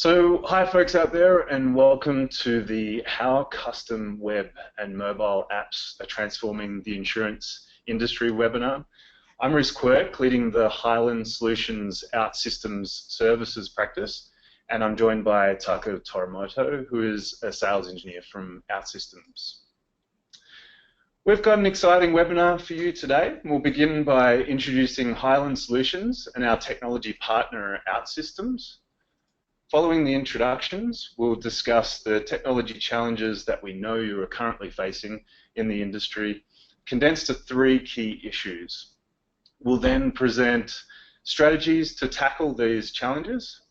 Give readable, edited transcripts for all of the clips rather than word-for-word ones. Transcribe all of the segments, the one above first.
Hi folks out there, and welcome to the How Custom Web and Mobile Apps Are Transforming the Insurance Industry webinar. I'm Rhys Quirk, leading the Highland Solutions OutSystems Services practice, and I'm joined by Taka Torimoto, who is a sales engineer from OutSystems. We've got an exciting webinar for you today. We'll begin by introducing Highland Solutions and our technology partner, OutSystems. Following the introductions, we'll discuss the technology challenges that we know you are currently facing in the industry, condensed to 3 key issues. We'll then present strategies to tackle these challenges.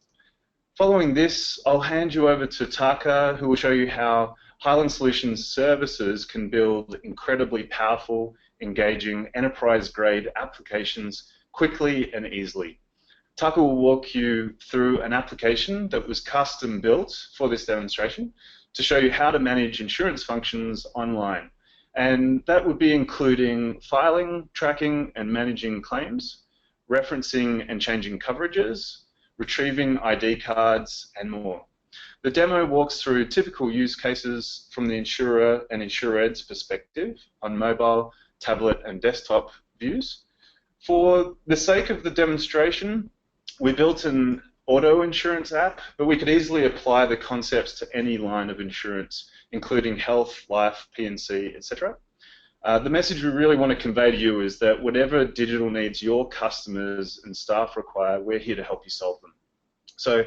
Following this, I'll hand you over to Taka, who will show you how Highland Solutions services can build incredibly powerful, engaging, enterprise-grade applications quickly and easily. Taka will walk you through an application that was custom built for this demonstration to show you how to manage insurance functions online. And that would be including filing, tracking, and managing claims, referencing and changing coverages, retrieving ID cards, and more. The demo walks through typical use cases from the insurer and insureds perspective on mobile, tablet, and desktop views. For the sake of the demonstration, we built an auto insurance app, but we could easily apply the concepts to any line of insurance, including health, life, P&C, etc. The message we really want to convey to you is that whatever digital needs your customers and staff require, we're here to help you solve them. So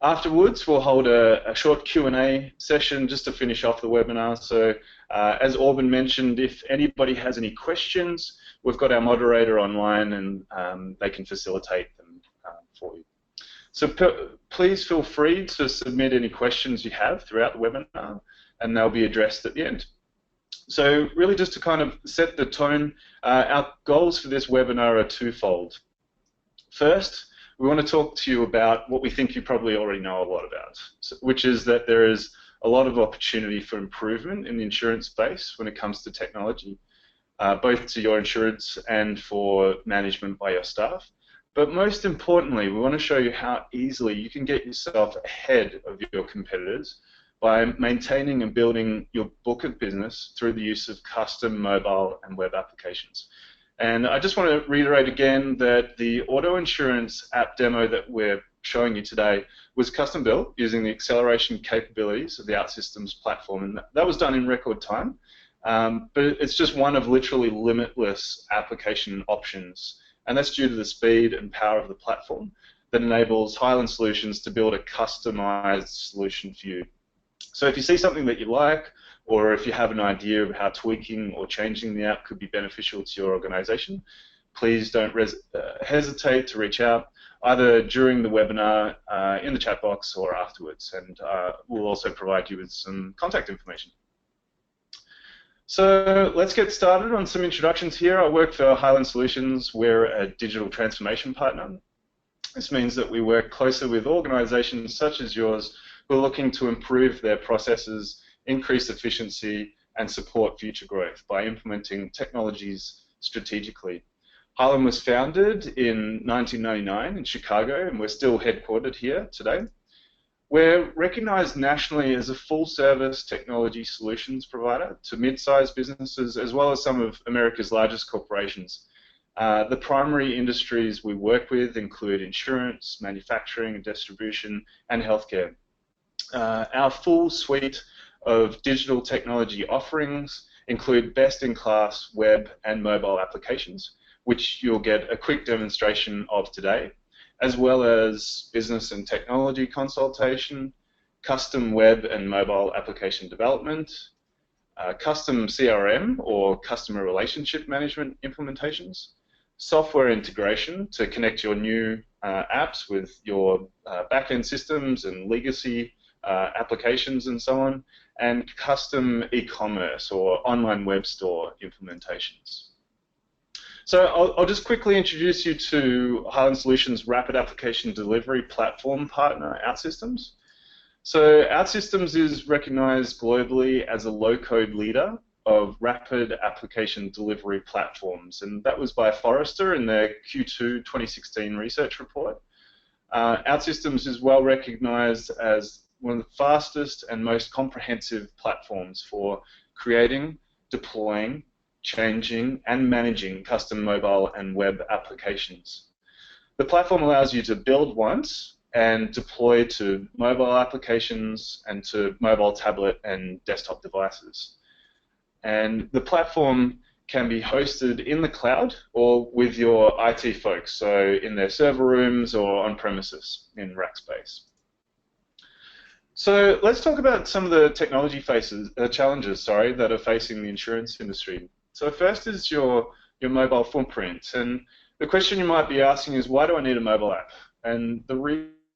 afterwards, we'll hold a short Q&A session just to finish off the webinar. So as Orban mentioned, if anybody has any questions, we've got our moderator online and they can facilitate them for you. So please feel free to submit any questions you have throughout the webinar, and they'll be addressed at the end. So really just to kind of set the tone, our goals for this webinar are twofold. First, we want to talk to you about what we think you probably already know a lot about, which is that there is a lot of opportunity for improvement in the insurance space when it comes to technology, both to your insureds and for management by your staff. But most importantly, we want to show you how easily you can get yourself ahead of your competitors by maintaining and building your book of business through the use of custom mobile and web applications. And I just want to reiterate again that the auto insurance app demo that we're showing you today was custom built using the acceleration capabilities of the OutSystems platform, and that was done in record time. But it's just one of literally limitless application options. And that's due to the speed and power of the platform that enables Highland Solutions to build a customized solution for you. So if you see something that you like, or if you have an idea of how tweaking or changing the app could be beneficial to your organization, please don't hesitate to reach out either during the webinar, in the chat box, or afterwards. And we'll also provide you with some contact information. So let's get started on some introductions here. I work for Highland Solutions. We're a digital transformation partner. This means that we work closely with organizations such as yours who are looking to improve their processes, increase efficiency, and support future growth by implementing technologies strategically. Highland was founded in 1999 in Chicago, and we're still headquartered here today. We're recognized nationally as a full-service technology solutions provider to mid-sized businesses as well as some of America's largest corporations. The primary industries we work with include insurance, manufacturing and distribution, and healthcare. Our full suite of digital technology offerings include best-in-class web and mobile applications, which you'll get a quick demonstration of today, as well as business and technology consultation, custom web and mobile application development, custom CRM or customer relationship management implementations, software integration to connect your new apps with your back-end systems and legacy applications and so on, and custom e-commerce or online web store implementations. So I'll just quickly introduce you to Highland Solutions Rapid Application Delivery platform partner, OutSystems. So OutSystems is recognized globally as a low-code leader of rapid application delivery platforms, and that was by Forrester in their Q2 2016 research report. OutSystems is well recognized as one of the fastest and most comprehensive platforms for creating, deploying, changing, and managing custom mobile and web applications. The platform allows you to build once and deploy to mobile applications and to mobile tablet and desktop devices. And the platform can be hosted in the cloud or with your IT folks, so in their server rooms or on premises in rack space. So let's talk about some of the technology challenges that are facing the insurance industry. So first is your mobile footprint, and the question you might be asking is, why do I need a mobile app? And the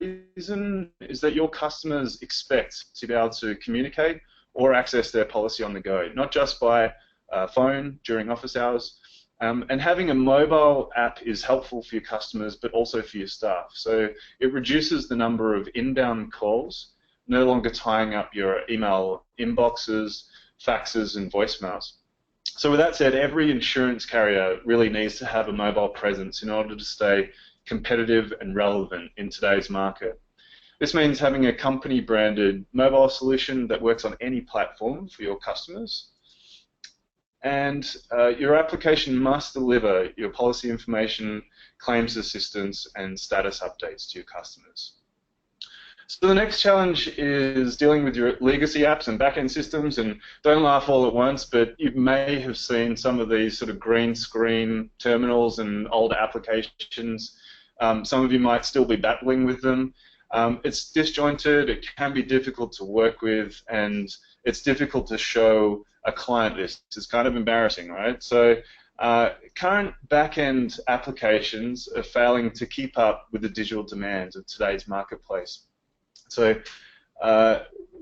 reason is that your customers expect to be able to communicate or access their policy on the go, not just by phone during office hours. And having a mobile app is helpful for your customers, but also for your staff. So it reduces the number of inbound calls, no longer tying up your email inboxes, faxes, and voicemails. So with that said, every insurance carrier really needs to have a mobile presence in order to stay competitive and relevant in today's market. This means having a company-branded mobile solution that works on any platform for your customers. And your application must deliver your policy information, claims assistance, and status updates to your customers. So the next challenge is dealing with your legacy apps and back-end systems, and don't laugh all at once, but you may have seen some of these sort of green screen terminals and old applications. Some of you might still be battling with them. It's disjointed, it can be difficult to work with, and it's difficult to show a client list. It's kind of embarrassing, right? So current back-end applications are failing to keep up with the digital demands of today's marketplace. So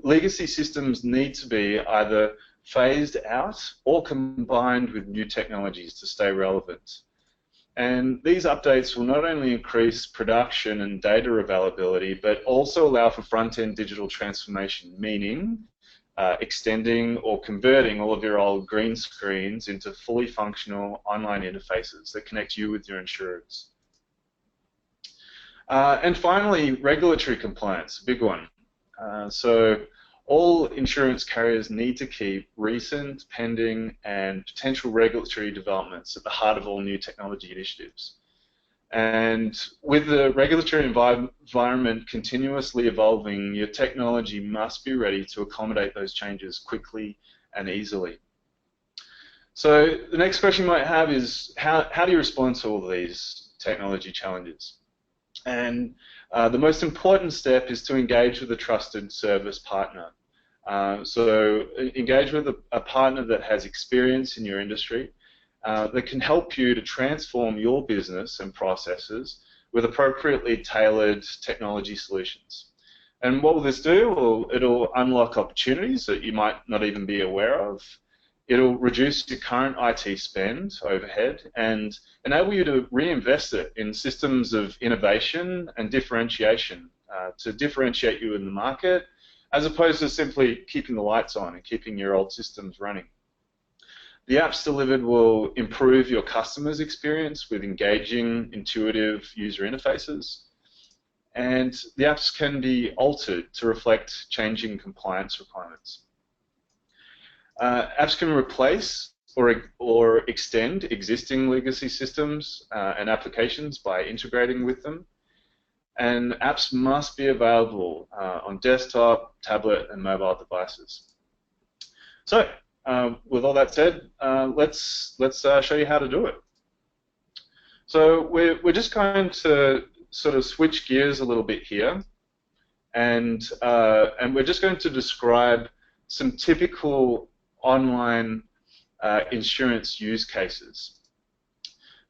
legacy systems need to be either phased out or combined with new technologies to stay relevant. And these updates will not only increase production and data availability, but also allow for front-end digital transformation, meaning extending or converting all of your old green screens into fully functional online interfaces that connect you with your insureds. And finally, regulatory compliance, a big one. So all insurance carriers need to keep recent, pending, and potential regulatory developments at the heart of all new technology initiatives. And with the regulatory environment continuously evolving, your technology must be ready to accommodate those changes quickly and easily. So the next question you might have is, how do you respond to all of these technology challenges? And the most important step is to engage with a trusted service partner. So engage with a partner that has experience in your industry, that can help you to transform your business and processes with appropriately tailored technology solutions. And what will this do? Well, it'll unlock opportunities that you might not even be aware of. It'll reduce your current IT spend overhead and enable you to reinvest it in systems of innovation and differentiation to differentiate you in the market, as opposed to simply keeping the lights on and keeping your old systems running. The apps delivered will improve your customers' experience with engaging, intuitive user interfaces, and the apps can be altered to reflect changing compliance requirements. Apps can replace or extend existing legacy systems and applications by integrating with them, and apps must be available on desktop, tablet, and mobile devices. So, with all that said, let's show you how to do it. So we're just going to sort of switch gears a little bit here, and we're just going to describe some typical online insurance use cases.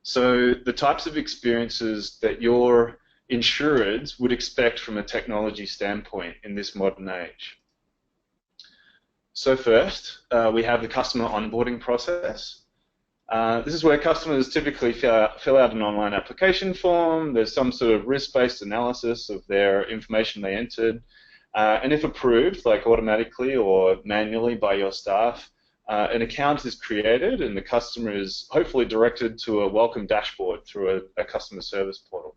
So the types of experiences that your insureds would expect from a technology standpoint in this modern age. So first, we have the customer onboarding process. This is where customers typically fill out an online application form. There's some sort of risk-based analysis of their information they entered. And if approved, like automatically or manually by your staff, an account is created and the customer is hopefully directed to a welcome dashboard through a customer service portal.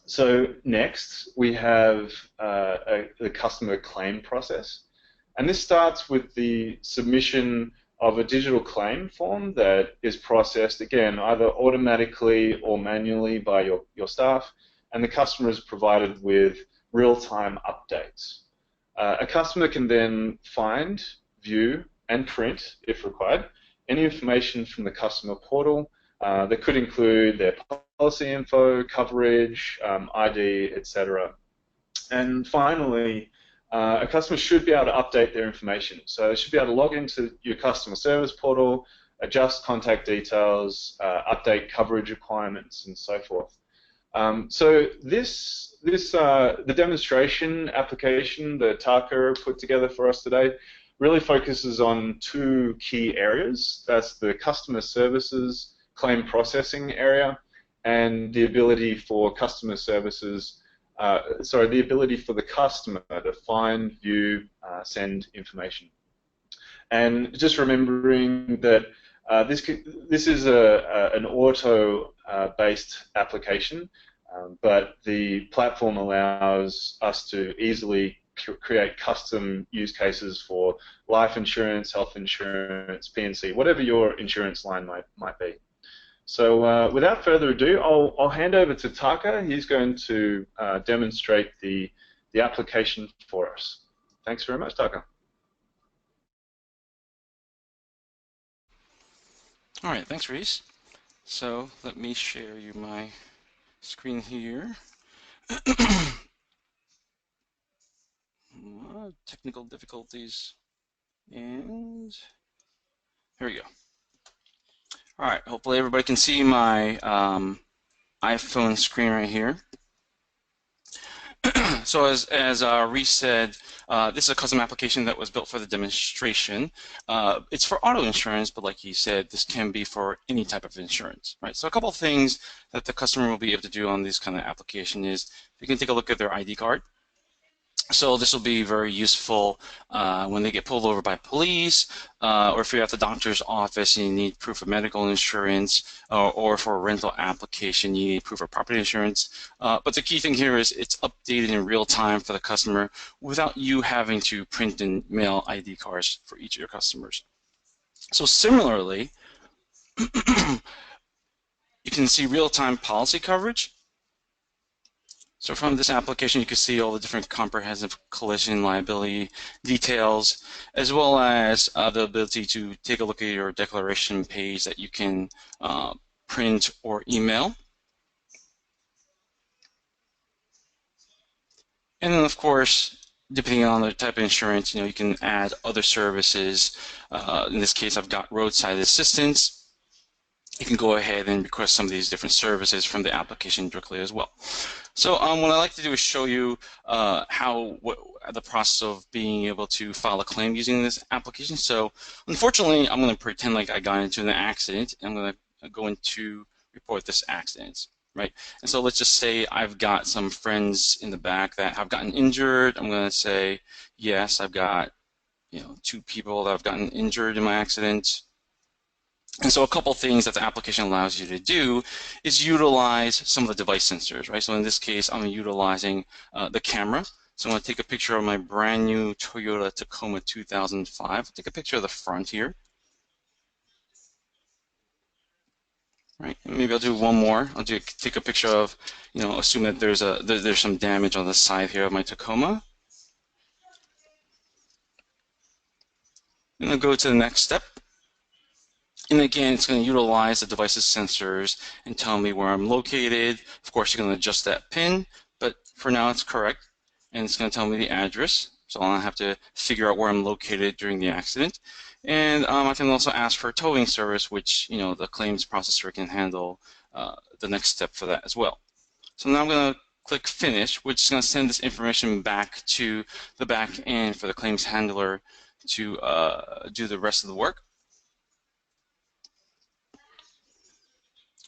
So next, we have the customer claim process. And this starts with the submission of a digital claim form that is processed, again, either automatically or manually by your staff, and the customer is provided with real-time updates. A customer can then find, view, and print, if required, any information from the customer portal that could include their policy info, coverage, ID, etc. And finally, a customer should be able to update their information. So they should be able to log into your customer service portal, adjust contact details, update coverage requirements, and so forth. So the demonstration application that Taka put together for us today really focuses on two key areas. That's the customer services claim processing area and the ability for customer services, the ability for the customer to find, view, send information. And just remembering that this is an auto-based application, but the platform allows us to easily create custom use cases for life insurance, health insurance, P&C, whatever your insurance line might be. So without further ado, I'll hand over to Taka. He's going to demonstrate the application for us. Thanks very much, Taka. All right, thanks, Reese. So let me share you my screen here. Technical difficulties, and here we go. All right, hopefully everybody can see my iPhone screen right here. So as Reese said, this is a custom application that was built for the demonstration. It's for auto insurance, but like he said, this can be for any type of insurance, right? So a couple of things that the customer will be able to do on this kind of application is you can take a look at their ID card. So this will be very useful when they get pulled over by police, or if you're at the doctor's office and you need proof of medical insurance, or for a rental application you need proof of property insurance. But the key thing here is it's updated in real time for the customer without you having to print and mail ID cards for each of your customers. So similarly, you can see real-time policy coverage. So from this application, you can see all the different comprehensive collision liability details, as well as the ability to take a look at your declaration page that you can print or email. And then, of course, depending on the type of insurance, you can add other services. In this case, I've got roadside assistance. You can go ahead and request some of these different services from the application directly as well. So what I like to do is show you the process of being able to file a claim using this application. So unfortunately, I'm going to pretend like I got into an accident, and I'm going to go into report this accident, right? And so let's just say I've got some friends in the back that have gotten injured. I'm going to say, yes, I've got 2 people that have gotten injured in my accident. And so a couple things that the application allows you to do is utilize some of the device sensors, right? So in this case, I'm utilizing the camera. So I'm going to take a picture of my brand new Toyota Tacoma 2005. Take a picture of the front here. Right? And maybe I'll do one more. Take a picture of, assume that there's some damage on the side here of my Tacoma. And I'll go to the next step. And again, it's going to utilize the device's sensors and tell me where I'm located. Of course, you're going to adjust that pin, but for now it's correct. And it's going to tell me the address. So I'll have to figure out where I'm located during the accident. And I can also ask for a towing service, which the claims processor can handle the next step for that as well. So now I'm going to click Finish, which is going to send this information back to the back end for the claims handler to do the rest of the work.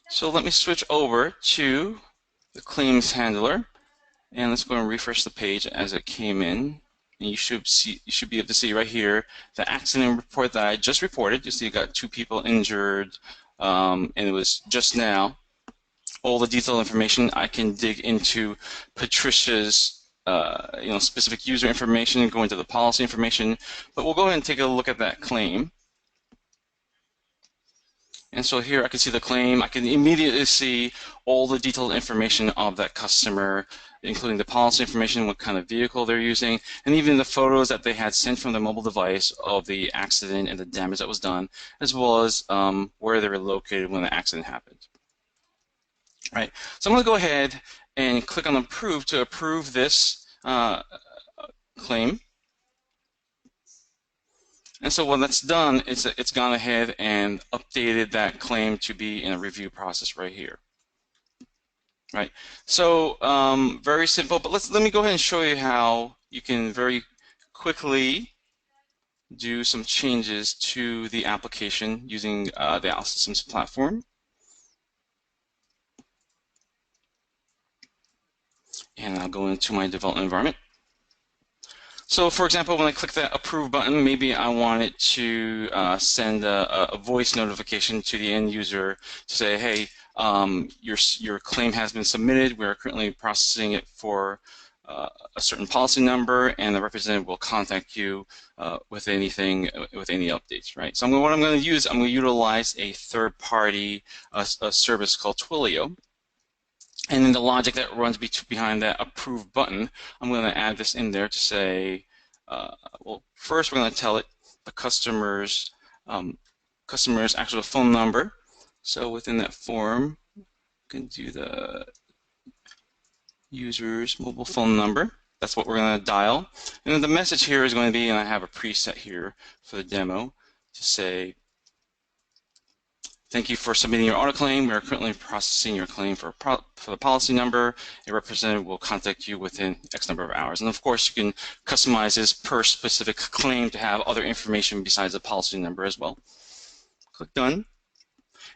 So let me switch over to the claims handler, and let's go and refresh the page as it came in. And you should be able to see right here the accident report that I just reported. You see, I got 2 people injured, and it was just now. all the detailed information, I can dig into Patricia's specific user information, go into the policy information, but we'll go ahead and take a look at that claim. And so here I can see the claim. I can immediately see all the detailed information of that customer, including the policy information, what kind of vehicle they're using, and even the photos that they had sent from the mobile device of the accident and the damage that was done, as well as where they were located when the accident happened. All right, so I'm going to go ahead and click on Approve to approve this claim. And so when that's done, it's gone ahead and updated that claim to be in a review process right here. Right. So very simple, but let me go ahead and show you how you can very quickly do some changes to the application using the OutSystems platform. And I'll go into my development environment. So for example, when I click that approve button, maybe I want it to send a voice notification to the end user to say, hey, your claim has been submitted. We're currently processing it for a certain policy number, and the representative will contact you with any updates, right? So what I'm going to use, I'm going to utilize a third-party service called Twilio. And then the logic that runs behind that approve button, I'm going to add this in there to say, well, first we're going to tell it the customer's actual phone number. So within that form, you can do the user's mobile phone number. That's what we're going to dial. And then the message here is going to be, and I have a preset here for the demo to say, thank you for submitting your auto claim. We are currently processing your claim for the policy number. A representative will contact you within X number of hours. And of course, you can customize this per specific claim to have other information besides the policy number as well. Click Done.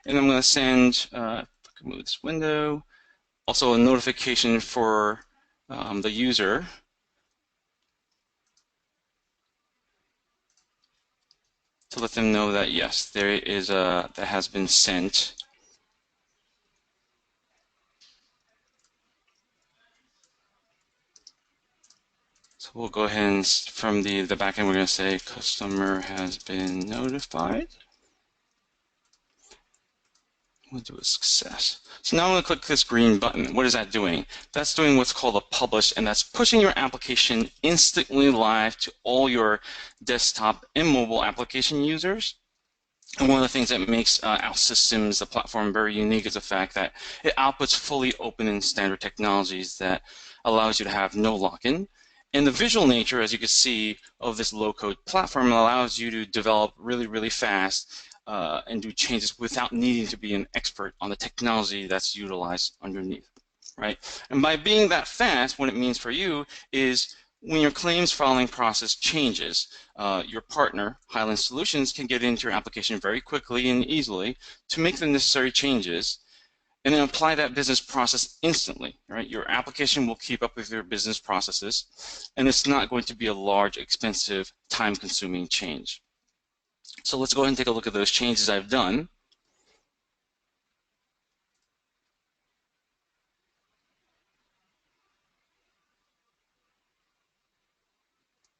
And I'm going to send, if I can move this window, also a notification for the user. To let them know that yes, there is that has been sent. So we'll go ahead and from the back end, we're going to say customer has been notified. We'll do a success. So now I'm going to click this green button. What is that doing? That's doing what's called a publish, and that's pushing your application instantly live to all your desktop and mobile application users. And one of the things that makes OutSystems, the platform, very unique is the fact that it outputs fully open and standard technologies that allows you to have no lock-in. And the visual nature, as you can see, of this low-code platform allows you to develop really, really fast and do changes without needing to be an expert on the technology that's utilized underneath, right? And by being that fast, what it means for you is when your claims filing process changes, your partner, Highland Solutions, can get into your application very quickly and easily to make the necessary changes and then apply that business process instantly, right? Your application will keep up with your business processes, and it's not going to be a large, expensive, time-consuming change. So let's go ahead and take a look at those changes I've done.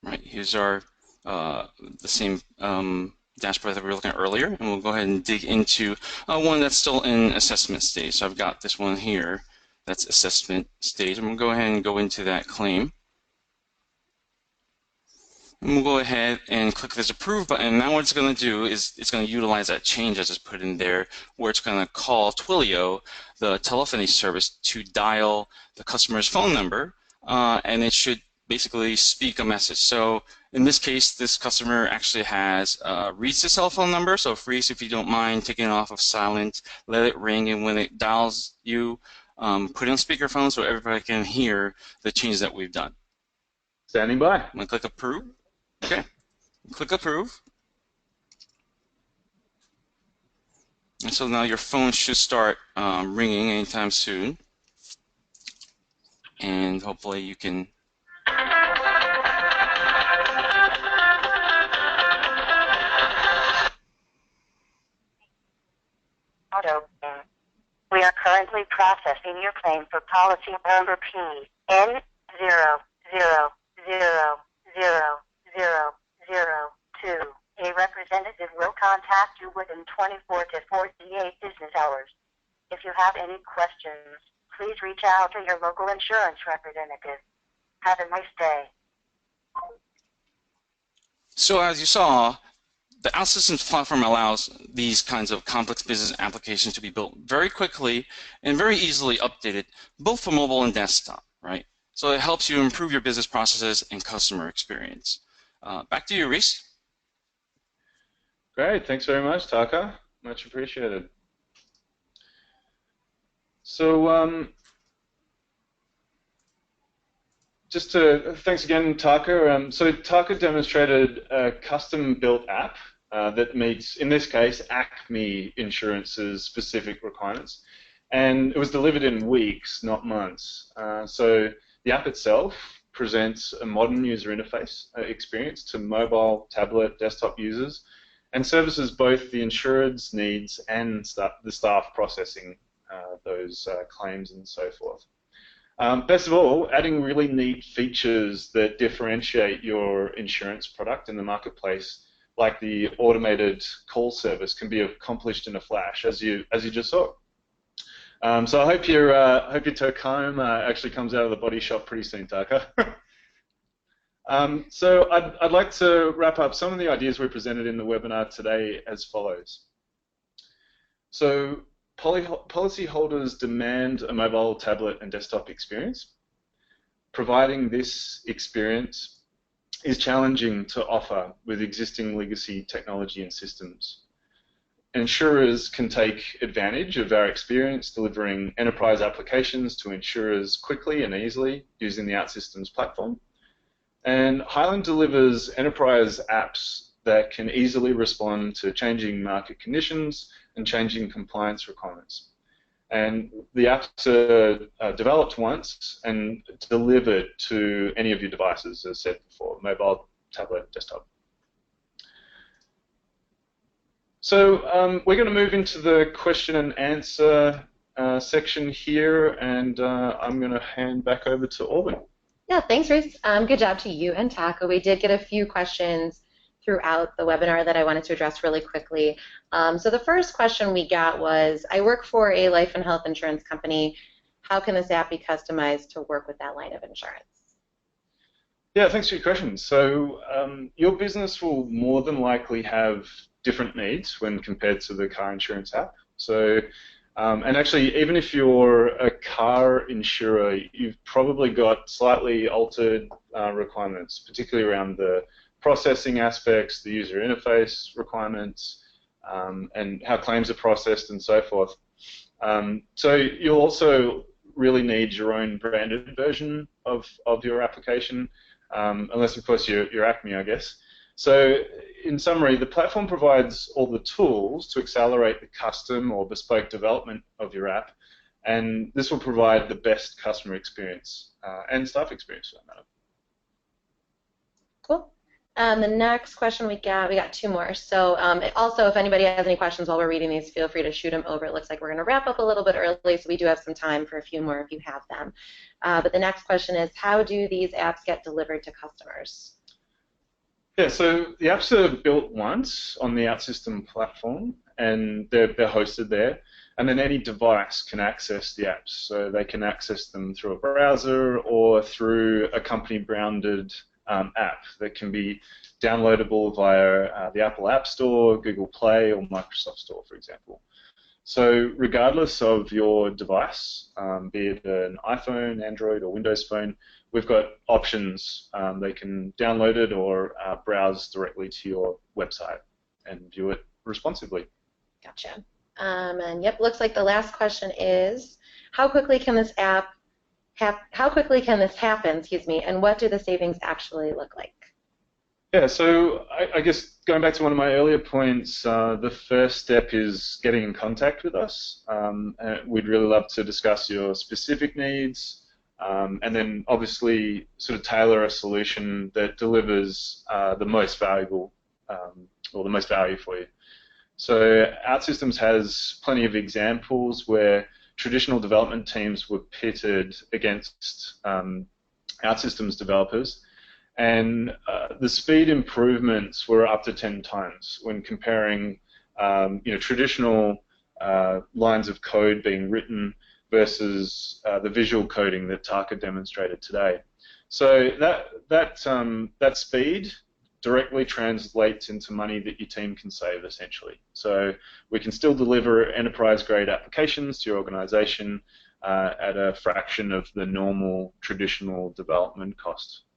Right, here's our the same dashboard that we were looking at earlier, and we'll go ahead and dig into one that's still in assessment stage. So I've got this one here that's assessment stage. I'm going to go ahead and go into that claim. And we'll go ahead and click this approve button. Now what it's going to do is it's going to utilize that change I just put in there, where it's going to call Twilio, the telephony service, to dial the customer's phone number, and it should basically speak a message. So in this case, this customer actually has reached the cell phone number. So Freeze, if you don't mind taking it off of silent, let it ring, and when it dials you, put it on speakerphone so everybody can hear the changes that we've done. Standing by. I'm going to click approve. Okay, click approve. And so now your phone should start ringing anytime soon. And hopefully you can Auto. We are currently processing your claim for policy number PN00000002. A representative will contact you within 24 to 48 business hours. If you have any questions, please reach out to your local insurance representative. Have a nice day. So as you saw, the OutSystems platform allows these kinds of complex business applications to be built very quickly and very easily updated, both for mobile and desktop, right? So it helps you improve your business processes and customer experience. Back to you, Reese. Great, thanks very much, Taka. Much appreciated. So thanks again, Taka. So Taka demonstrated a custom-built app that meets, in this case, Acme Insurance's specific requirements. And it was delivered in weeks, not months. So the app itself presents a modern user interface experience to mobile, tablet, desktop users, and services both the insured's needs and the staff processing those claims and so forth. Best of all, adding really neat features that differentiate your insurance product in the marketplace, like the automated call service, can be accomplished in a flash, as you just saw. So I hope your tow comb actually comes out of the body shop pretty soon, Taka. So I'd like to wrap up some of the ideas we presented in the webinar today as follows. So policyholders demand a mobile, tablet, and desktop experience. Providing this experience is challenging to offer with existing legacy technology and systems. Insurers can take advantage of our experience delivering enterprise applications to insurers quickly and easily using the OutSystems platform. And Highland delivers enterprise apps that can easily respond to changing market conditions and changing compliance requirements. And the apps are developed once and delivered to any of your devices, as said before, mobile, tablet, desktop. So we're going to move into the question and answer section here, and I'm going to hand back over to Auburn. Yeah, thanks, Reese. Good job to you and Taka. We did get a few questions throughout the webinar that I wanted to address really quickly. So the first question we got was, I work for a life and health insurance company. How can this app be customized to work with that line of insurance? Yeah, thanks for your question. So your business will more than likely have different needs when compared to the car insurance app. So, and actually, even if you're a car insurer, you've probably got slightly altered requirements, particularly around the processing aspects, the user interface requirements, and how claims are processed and so forth. So you'll also really need your own branded version of your application, unless, of course, you're Acme, I guess. So in summary, the platform provides all the tools to accelerate the custom or bespoke development of your app, and this will provide the best customer experience and staff experience for that matter. Cool. The next question we got two more. So also, if anybody has any questions while we're reading these, feel free to shoot them over. It looks like we're going to wrap up a little bit early, so we do have some time for a few more if you have them. But the next question is, how do these apps get delivered to customers? Yeah, so the apps are built once on the OutSystems platform, and they're hosted there. And then any device can access the apps. So they can access them through a browser or through a company-branded app that can be downloadable via the Apple App Store, Google Play, or Microsoft Store, for example. So regardless of your device, be it an iPhone, Android, or Windows phone, we've got options. They can download it or browse directly to your website and view it responsively. Gotcha. And yep, looks like the last question is, how quickly can this happen, excuse me, and what do the savings actually look like? Yeah, so I guess going back to one of my earlier points, the first step is getting in contact with us. We'd really love to discuss your specific needs, and then obviously sort of tailor a solution that delivers the most valuable or the most value for you. So OutSystems has plenty of examples where traditional development teams were pitted against OutSystems developers, and the speed improvements were up to 10 times when comparing traditional lines of code being written versus the visual coding that Taka demonstrated today. So that speed directly translates into money that your team can save, essentially. So we can still deliver enterprise-grade applications to your organization at a fraction of the normal traditional development cost.